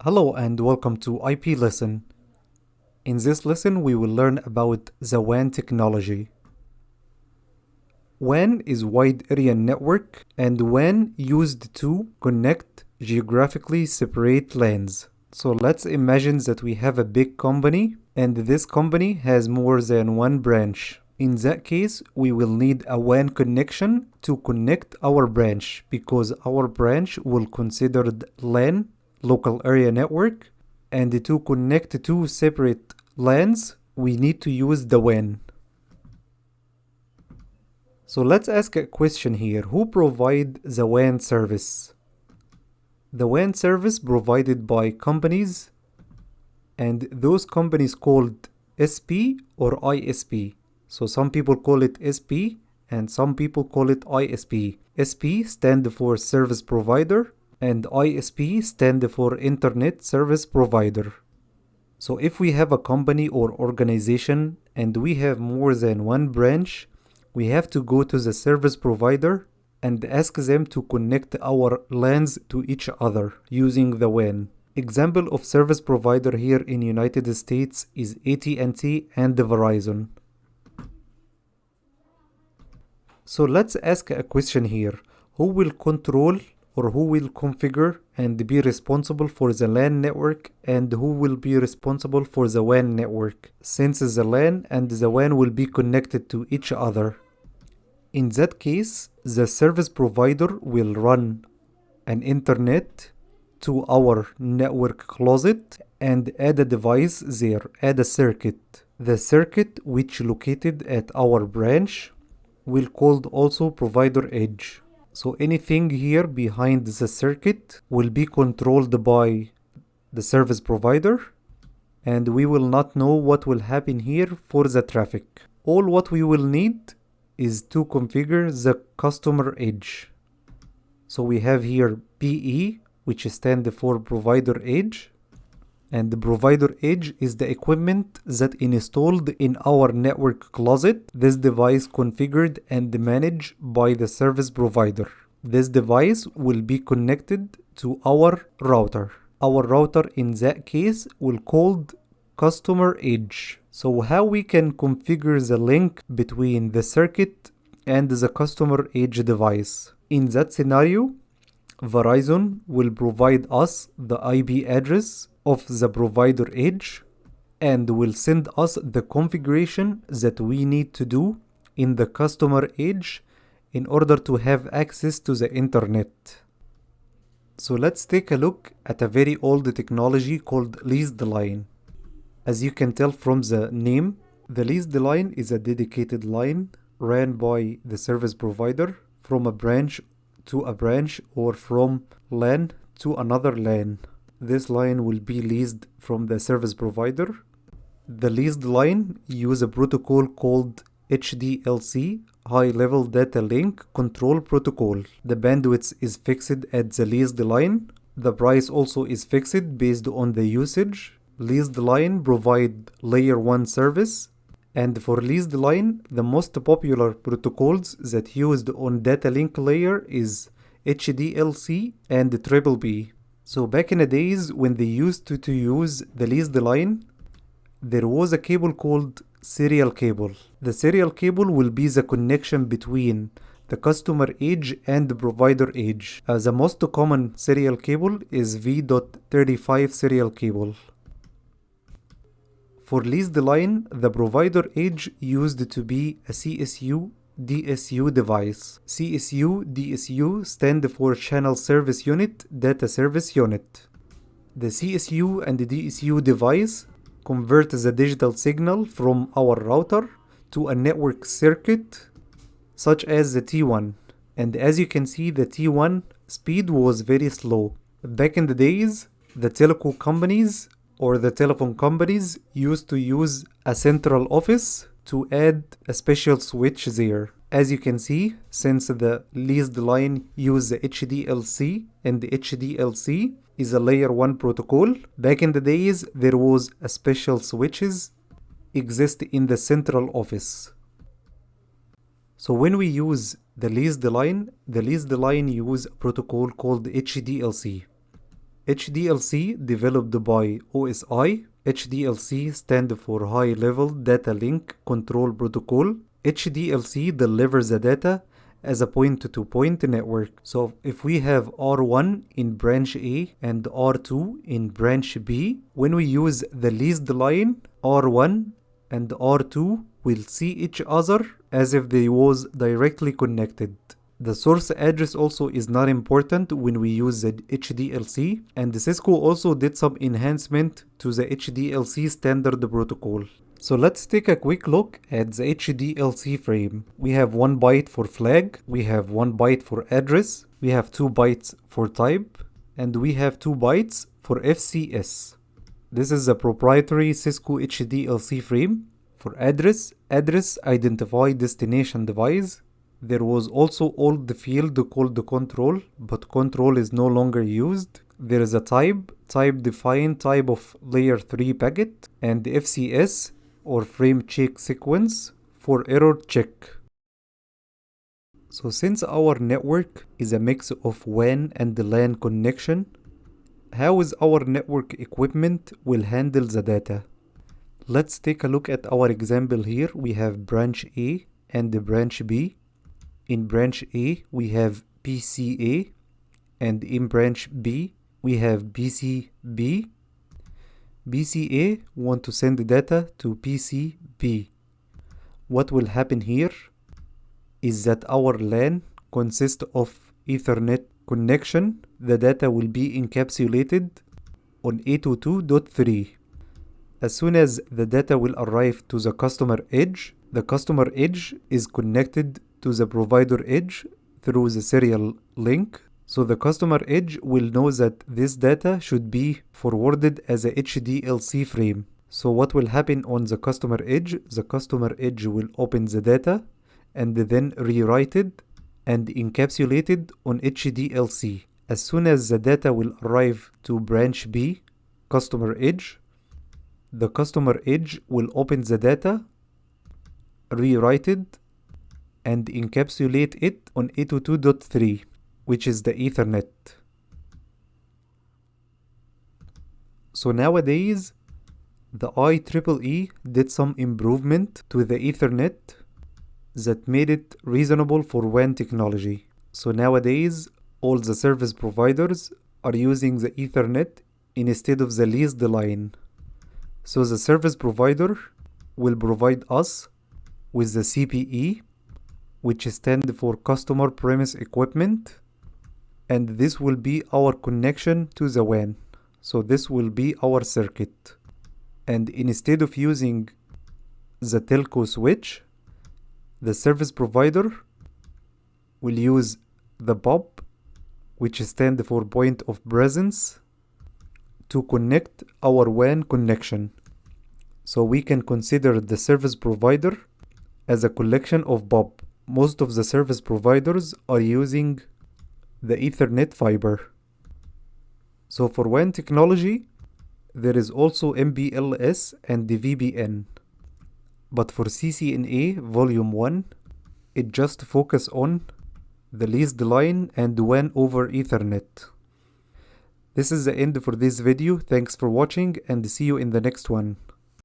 Hello and welcome to IP Lesson. In this lesson, we will learn about the WAN technology. WAN is Wide Area Network, and WAN used to connect geographically separate LANs. So let's imagine that we have a big company, and this company has more than one branch. In that case, we will need a WAN connection to connect our branch, because our branch will consider LAN, local area network, and to connect two separate LANs, we need to use the WAN. So let's ask a question here. Who provide the WAN service? The WAN service provided by companies, and those companies called SP or ISP. So some people call it SP and some people call it ISP. SP stand for service provider and ISP stand for Internet Service Provider. So if we have a company or organization and we have more than one branch, we have to go to the service provider and ask them to connect our LANs to each other using the WAN. Example of service provider here in United States is AT&T and Verizon. So let's ask a question here. Who will control or who will configure and be responsible for the LAN network, and who will be responsible for the WAN network, since the LAN and the WAN will be connected to each other? In that case, the service provider will run an internet to our network closet and add a device there, add a circuit. The circuit which located at our branch will called also provider edge. So anything here behind the circuit will be controlled by the service provider, and we will not know what will happen here for the traffic. All what we will need is to configure the customer edge. So we have here PE, which stands for provider edge, and the provider edge is the equipment that installed in our network closet. This device configured and managed by the service provider. This device will be connected to our router. Our router in that case will called customer edge. So how we can configure the link between the circuit and the customer edge device? In that scenario, Verizon will provide us the IP address of the provider edge and will send us the configuration that we need to do in the customer edge in order to have access to the internet. So let's take a look at a very old technology called Leased Line. As you can tell from the name, the Leased Line is a dedicated line ran by the service provider from a branch to a branch or from LAN to another LAN. This line will be leased from the service provider. The leased line uses a protocol called HDLC, High Level Data Link Control Protocol. The bandwidth is fixed at the leased line. The price also is fixed based on the usage. Leased line provide layer 1 service. And for leased line, the most popular protocols that used on data link layer is HDLC and BBB. So back in the days when they used to use the leased line, there was a cable called serial cable. The serial cable will be the connection between the customer edge and the provider edge. The most common serial cable is V.35 serial cable. For leased line, the provider edge used to be a CSU DSU device. CSU DSU stand for Channel Service Unit, Data Service Unit. The CSU and the DSU device convert the digital signal from our router to a network circuit such as the T1. And as you can see, the T1 speed was very slow. Back in the days, the telco companies or the telephone companies used to use a central office to add a special switch there. As you can see, since the leased line uses the HDLC and the HDLC is a layer 1 protocol, back in the days there was a special switches exist in the central office. So when we use the leased line use a protocol called HDLC. HDLC developed by OSI. HDLC stands for High Level Data Link Control Protocol. HDLC delivers the data as a point-to-point network. So if we have R1 in branch A and R2 in branch B, when we use the leased line, R1 and R2 will see each other as if they was directly connected. The source address also is not important when we use the HDLC, and Cisco also did some enhancement to the HDLC standard protocol. So let's take a quick look at the HDLC frame. We have 1 byte for flag, we have 1 byte for address, we have 2 bytes for type, and we have 2 bytes for FCS. This is a proprietary Cisco HDLC frame. For address identify destination device. There was also old field called control, but control is no longer used. There is a type define type of layer 3 packet, and FCS or frame check sequence for error check. So since our network is a mix of WAN and LAN connection, how is our network equipment will handle the data? Let's take a look at our example here. We have branch A and the branch B. In branch A we have PCA, and in branch B we have BCB. BCA want to send data to PCB. What will happen here is that our LAN consists of Ethernet connection. The data will be encapsulated on 802.3. As soon as the data will arrive to the customer edge is connected to the provider edge through the serial link. So the customer edge will know that this data should be forwarded as a HDLC frame. So what will happen on the customer edge? The customer edge will open the data and then rewrite it and encapsulate it on HDLC. As soon as the data will arrive to branch B, customer edge, the customer edge will open the data, rewrite it, and encapsulate it on 802.3. which is the Ethernet. So nowadays, the IEEE did some improvement to the Ethernet that made it reasonable for WAN technology. So nowadays, all the service providers are using the Ethernet instead of the leased line. So the service provider will provide us with the CPE, which stands for Customer Premise Equipment, and this will be our connection to the WAN. So this will be our circuit. And instead of using the telco switch, the service provider will use the POP, which stands for point of presence, to connect our WAN connection. So we can consider the service provider as a collection of POP. Most of the service providers are using the Ethernet fiber. So for WAN technology, there is also MPLS and the VPN. But for CCNA Volume 1, it just focuses on the leased line and WAN over Ethernet. This is the end for this video. Thanks for watching and see you in the next one.